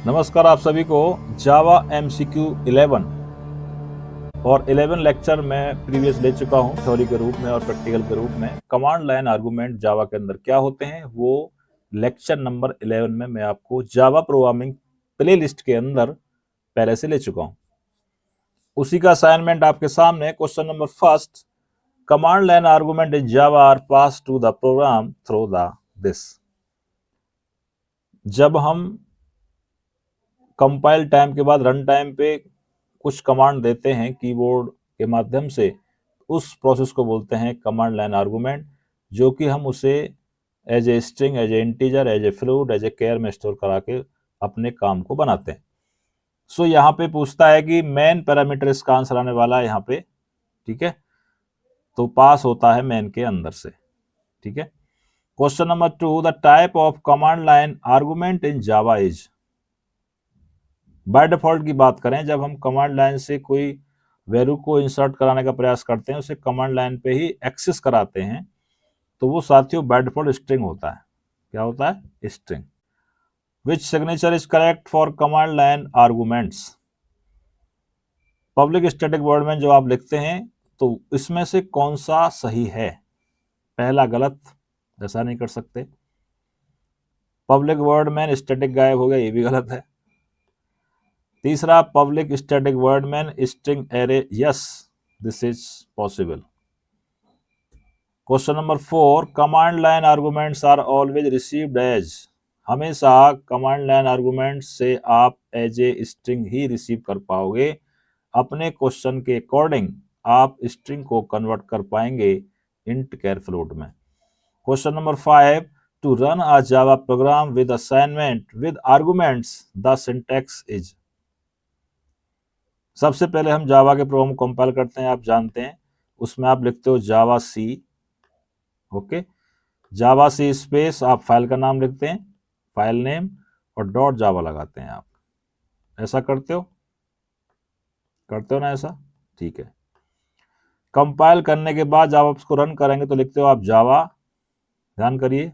नमस्कार आप सभी को। जावा MCQ 11 और 11 लेक्चर मैं प्रीवियस ले चुका हूं थ्योरी के रूप में और प्रैक्टिकल के रूप में। कमांड लाइन आर्गुमेंट जावा के अंदर क्या होते हैं वो लेक्चर नंबर 11 में मैं आपको जावा प्रोग्रामिंग प्लेलिस्ट के अंदर पहले से ले चुका हूं। उसी का असाइनमेंट आपके सामने। Question number first, command line argument in Java are pass to the program through the this. जब हम कंपाइल टाइम के बाद रन टाइम पे कुछ कमांड देते हैं कीबोर्ड के माध्यम से, उस प्रोसेस को बोलते हैं कमांड लाइन आर्गुमेंट, जो कि हम उसे as a string, as a integer, as a float, as a char में स्टोर करा के अपने काम को बनाते हैं। सो यहाँ पे पूछता है कि मेन पैरामीटर इसका आंसर आने वाला है यहाँ पे, ठीक है, तो पास होता है मेन के अंदर से, ठीक है। Question number 2, the type of command line argument in Java is. By default की बात करें, जब हम कमांड लाइन से कोई वैल्यू को इंसर्ट कराने का प्रयास करते हैं, उसे कमांड लाइन पे ही एक्सेस कराते हैं, तो वो साथियों बाय डिफॉल्ट स्ट्रिंग होता है। क्या होता है? String. Which signature is correct for command line arguments. Public static void में जो आप लिखते हैं, तो इसमें से कौन सा सही है? पहला गलत, ऐसा नहीं कर सकते। पब्लिक वर्ड में स्टैटिक गायब हो गया, ये भी गलत है। तीसरा, पब्लिक स्टैटिक वर्ड में string array, yes this is possible. Question number 4, command line arguments are always received as. हमेशा कमांड लाइन आर्गुमेंट से आप एज ए स्ट्रिंग ही रिसीव कर पाओगे। अपने क्वेश्चन के अकॉर्डिंग आप स्ट्रिंग को कन्वर्ट कर पाएंगे इंट, कैर, फ्लोट में। Question number 5, to run a Java program with assignment with arguments the syntax is. सबसे पहले हम जावा के प्रोग्राम को कंपाइल करते हैं, आप जानते हैं। उसमें आप लिखते हो जावा सी, ओके, जावा सी स्पेस, आप फाइल का नाम लिखते हैं, फाइल नेम, और डॉट जावा लगाते हैं। आप ऐसा करते हो ना ऐसा? ठीक है। कंपाइल करने के बाद जब आप उसको रन करेंगे तो लिखते हो आप जावा, ध्यान करिए,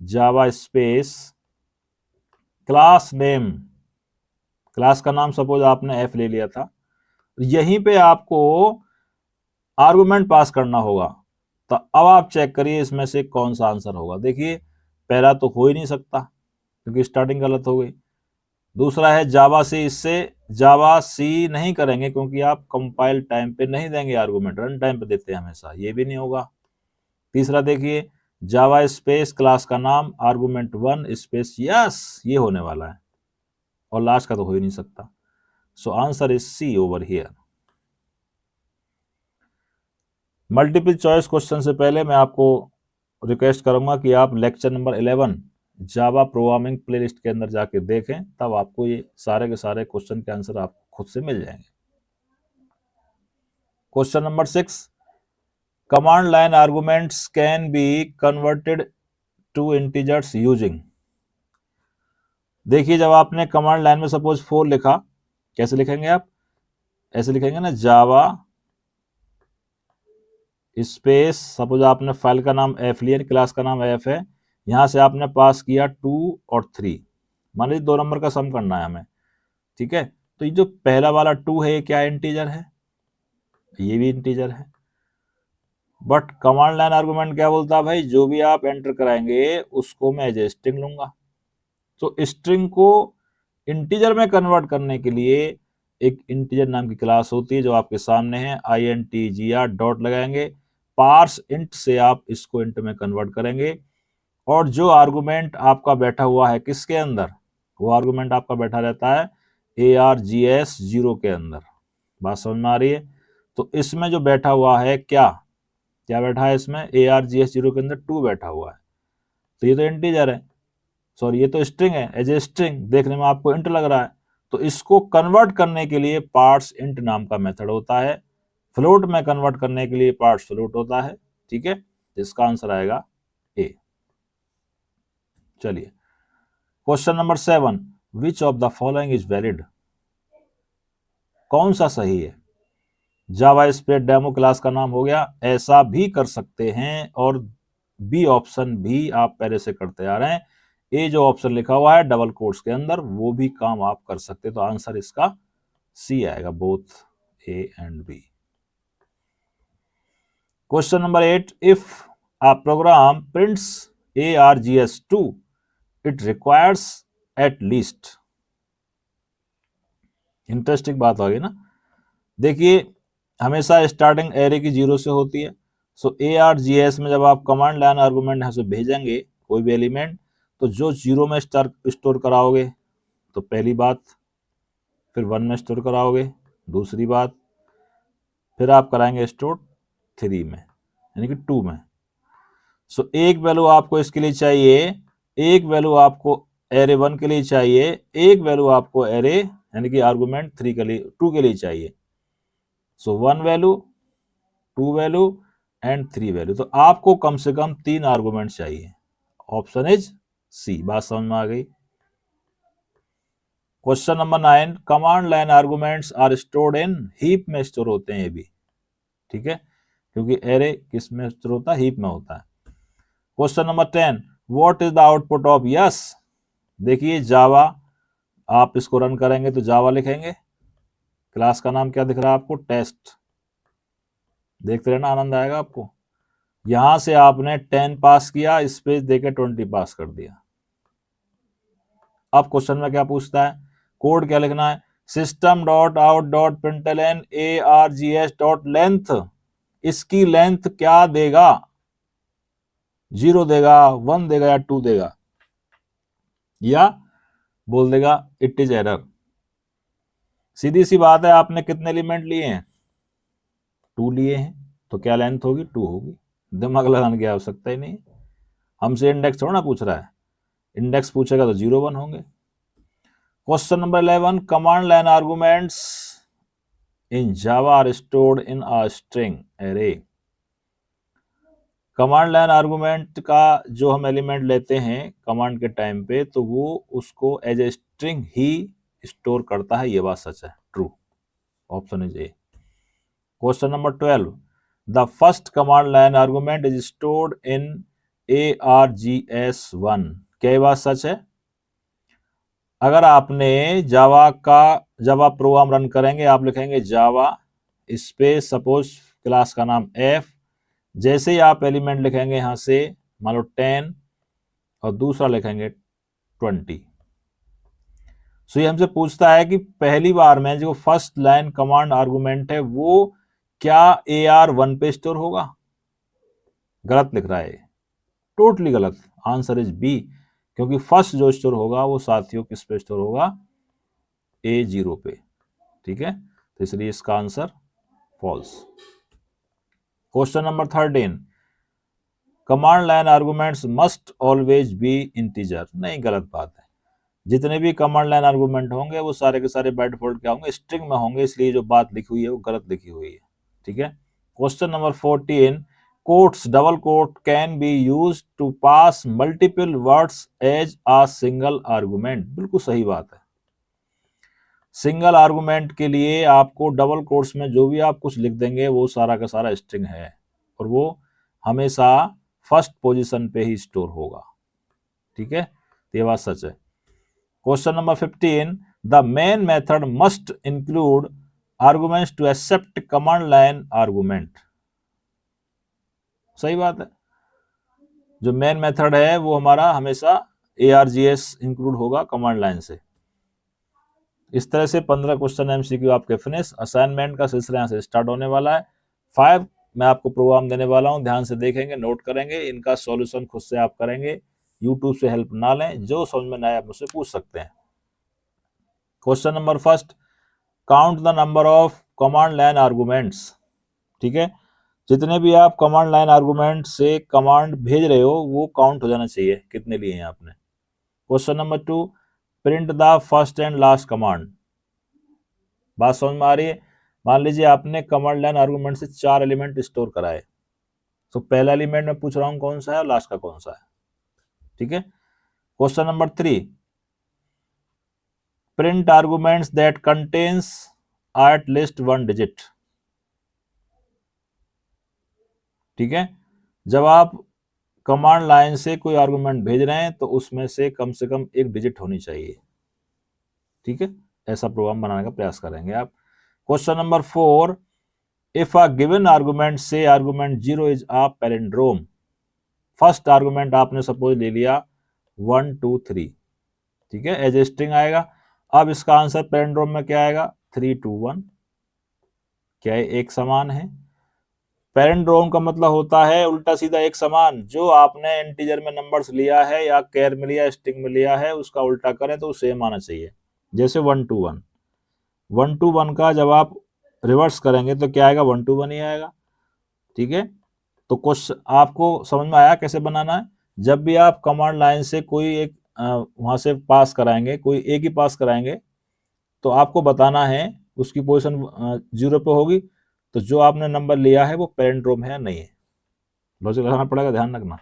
Java space class name, class का नाम सपोज आपने एफ ले लिया था, यहीं पे आपको आर्गुमेंट पास करना होगा। तो अब आप चेक करिए इसमें से कौन सा आंसर होगा। देखिए, पहला तो हो ही नहीं सकता क्योंकि स्टार्टिंग गलत हो गई। दूसरा है जावा सी, इससे जावा सी नहीं करेंगे क्योंकि आप कंपाइल टाइम पे नहीं देंगे आर्गुमेंट, रन टाइम पे देते हैं हमेशा, ये भी नहीं होगा। तीसरा देखिए, जावा स्पेस क्लास का नाम आर्गुमेंट 1 स्पेस, यस ये होने वाला है, और लास्ट का तो हो ही नहीं सकता। So answer is C over here. Multiple choice question से पहले मैं आपको रिक्वेस्ट करूंगा कि आप lecture number 11 Java programming playlist के अंदर जाके देखें, तब आपको ये सारे के सारे क्वेश्चन के आंसर आप खुद से मिल जाएंगे। Question number 6, command line arguments can be converted to integers using. देखिए, जब आपने कमांड लाइन में सपोज 4 लिखा, कैसे लिखेंगे आप? ऐसे लिखेंगे ना, जावा स्पेस, सपोज आपने फाइल का नाम एफ लिया, क्लास का नाम एफ है, यहां से आपने पास किया 2 और 3, मान लीजिए 2 नंबर का सम करना है हमें, ठीक है। तो ये जो पहला वाला 2 है, ये क्या इंटीजर है? ये भी इंटीजर है। बट कमांड लाइन आर्गुमेंट क्या बोलता है भाई, जो भी आप एंटर कराएंगे उसको मैं एज ए स्ट्रिंग लूंगा। तो स्ट्रिंग को इंटीजर में कन्वर्ट करने के लिए एक इंटीजर नाम की क्लास होती है जो आपके सामने है, INTGR डॉट लगाएंगे, पार्स इंट से आप इसको इंट में कन्वर्ट करेंगे, और जो आर्गुमेंट आपका बैठा हुआ है किसके अंदर, वो आर्गुमेंट आपका बैठा रहता है ARGS 0 के अंदर। बात समझ में आ रही है? तो इसमें जो बैठा हुआ है, क्या बैठा है इसमें? ARGS 0 के अंदर 2 बैठा हुआ है, तो ये तो इंटीजर है, सॉरी ये तो स्ट्रिंग है, एज ए स्ट्रिंग देखने में आपको इंट लग रहा है। तो इसको कन्वर्ट करने के लिए पार्ट्स इंट नाम का मेथड होता है, फ्लोट में कन्वर्ट करने के लिए पार्ट्स फ्लोट होता है, ठीक है। इसका आंसर आएगा ए। चलिए, question number 7, which of the following is valid. कौन सा सही है? जावा स्पेस डेमो क्लास का नाम हो गया, ऐसा भी कर सकते हैं, और बी ऑप्शन भी आप पहले से करते आ रहे हैं, ए जो ऑप्शन लिखा हुआ है डबल कोट्स के अंदर, वो भी काम आप कर सकते, तो आंसर इसका सी आएगा, both A and B. Question number 8, if a program prints args2, it requires at least, इंटरेस्टिंग बात आ गई ना। देखिए हमेशा स्टार्टिंग एरे की 0 से होती है, सो args में जब आप कमांड लाइन आर्गुमेंट यहाँ से भेजेंगे कोई भी एलिमेंट, तो जो 0 में स्टोर कराओगे तो पहली बात, फिर 1 में स्टोर कराओगे दूसरी बात, फिर आप कराएंगे स्टोर 3 में यानी कि 2 में। सो एक वैल्यू आपको इसके लिए चाहिए, एक वैल्यू आपको एरे 1 के लिए चाहिए, एक वैल्यू आपको एरे यानी कि आर्गुमेंट 3 के लिए 2 के लिए चाहिए। So 1 value, 2 value and 3 value, तो आपको कम से कम 3 आर्गुमेंट चाहिए। Option is C. बात समझ में आ गई। Question number 9, command line arguments are stored in heap में स्टोर होते हैं ये भी, ठीक है, क्योंकि एरे किस में स्टोर होता है, हीप में होता है। Question number 10, what is the output of yes. देखिए जावा, आप इसको रन करेंगे तो जावा लिखेंगे, क्लास का नाम क्या दिख रहा है आपको, टेस्ट, देखते रहना आनंद आएगा आपको। यहां से आपने 10 पास किया, स्पेस देके 20 पास कर दिया। अब क्वेश्चन में क्या पूछता है, कोड क्या लिखना है, system dot out dot println args dot length, इसकी लेंथ क्या देगा, 0 देगा, 1 देगा या 2 देगा, या बोल देगा इट इज एरर। सीधी सी बात है, आपने कितने एलिमेंट लिए हैं, 2 लिए हैं, तो क्या लेंथ होगी, 2 होगी, दिमाग लगाने की आवश्यकता ही नहीं। हमसे इंडेक्स थोड़ा ना पूछ रहा है, इंडेक्स पूछेगा तो 0 1 होंगे। Question number 11, command line arguments in Java are stored in a string array. Command line argument का जो हम एलिमेंट लेते हैं कमांड के टाइम पे, तो वो उसको एज ए स्ट्रिंग ही स्टोर करता है, ये बात सच है, true. Option is A. Question number 12, the first command line argument is stored in args1, क्या ये बात सच है। अगर आपने जावा का, जब आप प्रोग्राम रन करेंगे आप लिखेंगे जावा स्पेस सपोज क्लास का नाम f, जैसे ही आप एलिमेंट लिखेंगे यहां से मान लो 10 और दूसरा लिखेंगे 20, सो ये हमसे पूछता है कि पहली बार में जो फर्स्ट लाइन कमांड आर्गुमेंट है वो क्या AR1 पे स्टोर होगा। गलत लिख रहा है, टोटली गलत, आंसर इज बी, क्योंकि फर्स्ट जो स्टोर होगा वो साथियों किस पे स्टोर होगा, A0 पे, ठीक है, तो इसलिए इसका answer false. Question number 13, command line arguments must always be integer, नहीं गलत बात है, जितने भी कमांड लाइन आर्गुमेंट होंगे वो सारे के सारे बाय डिफॉल्ट क्या होंगे, स्ट्रिंग में होंगे, इसलिए जो बात लिखी हुई है वो गलत लिखी हुई है, ठीक है। Question number 14, quotes double quote can be used to pass multiple words as a single argument, बिल्कुल सही बात है। सिंगल आर्गुमेंट के लिए आपको डबल कोट्स में जो भी आप कुछ लिख देंगे वो सारा का सारा स्ट्रिंग है, और वो हमेशा फर्स्ट पोजीशन पे ही स्टोर होगा, ठीक है, ये बात सच है। Question number 15, the main method must include arguments to accept command line argument, सही बात है, जो मेन मेथड है वो हमारा हमेशा args इंक्लूड होगा कमांड लाइन से। इस तरह से 15 क्वेश्चन एमसीक्यू आपके फिनिश। असाइनमेंट का सिलसिला यहाँ से स्टार्ट होने वाला है। 5 मैं आपको प्रोग्राम देने वाला हूँ, ध्यान से देखेंगे, नोट करेंगे, इनका सॉल्यूशन खुद से आप करेंगे, यूट्यूब से हेल्प ना लें, जो समझ में ना आए आप मुझसे पूछ सकते हैं। Question number first, count the number of command line arguments, ठीक है, जितने भी आप कमांड लाइन आर्गुमेंट से कमांड भेज रहे हो वो काउंट हो जाना चाहिए, कितने लिए हैं आपने। Question number 2, print the first and last command, बात समझ में आ रही है। मान लीजिए आपने कमांड लाइन आर्गुमेंट से 4 एलिमेंट स्टोर कराए, तो पहला एलिमेंट मैं पूछ रहा हूं कौन सा है और लास्ट का कौन सा है, ठीक है। Question number 3, print arguments that contains at least 1 digit, ठीक है, जब आप कमांड लाइन से कोई आर्गुमेंट भेज रहे हैं तो उसमें से कम एक डिजिट होनी चाहिए। ठीक है, ऐसा प्रोग्राम बनाने का प्रयास करेंगे आप। Question number 4, if a given argument से argument 0 is a palindrome. First argument आपने सपोज ले लिया 1 2 3, ठीक है, एज ए स्ट्रिंग आएगा। अब इसका आंसर पैलिंड्रोम में क्या आएगा? 3 2 1। क्या ये एक समान है? पैलिंड्रोम का मतलब होता है उल्टा सीधा एक समान। जो आपने इंटीजर में नंबर्स लिया है या कैर में लिया, स्ट्रिंग में लिया है, उसका उल्टा करें तो सेम आना चाहिए। जैसे 1 2 1, 1 2 1 का जब आप रिवर्स करेंगे तो क्या आएगा? 1 2 1 ही आएगा। ठीक है, तो क्वेश्चन आपको समझ में आया कैसे बनाना है? जब भी आप कमांड लाइन से कोई एक वहां से पास कराएंगे, कोई एक ही पास कराएंगे, तो आपको बताना है उसकी पोजीशन 0 पे होगी, तो जो आपने नंबर लिया है वो पैलिंड्रोम है या नहीं है। लॉजिक लगाना पड़ेगा, ध्यान रखना।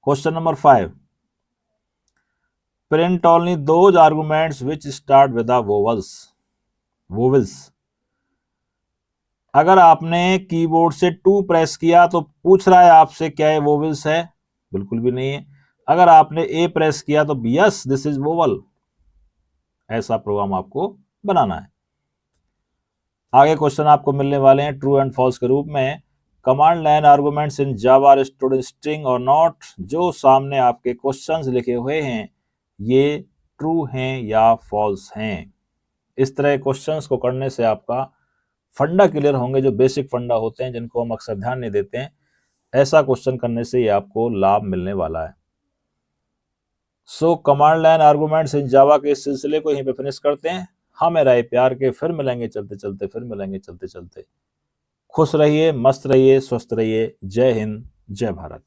Question number 5, print only those arguments which start with the vowels. अगर आपने कीबोर्ड से 2 प्रेस किया तो पूछ रहा है आपसे क्या ये वोवेल्स है? बिल्कुल भी नहीं है। अगर आपने ए प्रेस किया तो यस दिस इज वोवल। ऐसा प्रोग्राम आपको बनाना है। आगे क्वेश्चन आपको मिलने वाले हैं ट्रू एंड फॉल्स के रूप में। Command line arguments in Java are stored in string और नॉट। जो सामने आपके क्वेश्चंस लिखे हुए हैं ये ट्रू हैं या फॉल्स हैं। इस तरह क्वेश्चंस को करने से आपका फंडा क्लियर होंगे, जो बेसिक फंडा होते हैं जिनको हम अक्सर ध्यान नहीं देते हैं। ऐसा क्वेश्चन करने से ये आपको लाभ मिलने वाला है। सो कमांड लाइन आर्गुमेंट्स इन जावा के इस सिलसिले को यहीं पे फिनिश करते हैं। हाँ मेरा ये प्यार के, फिर मिलेंगे चलते चलते, फिर मिलेंगे चलते चलते। खुश रहिए, मस्त रहिए, स्वस्थ रहिए। जय हिंद, जय भारत।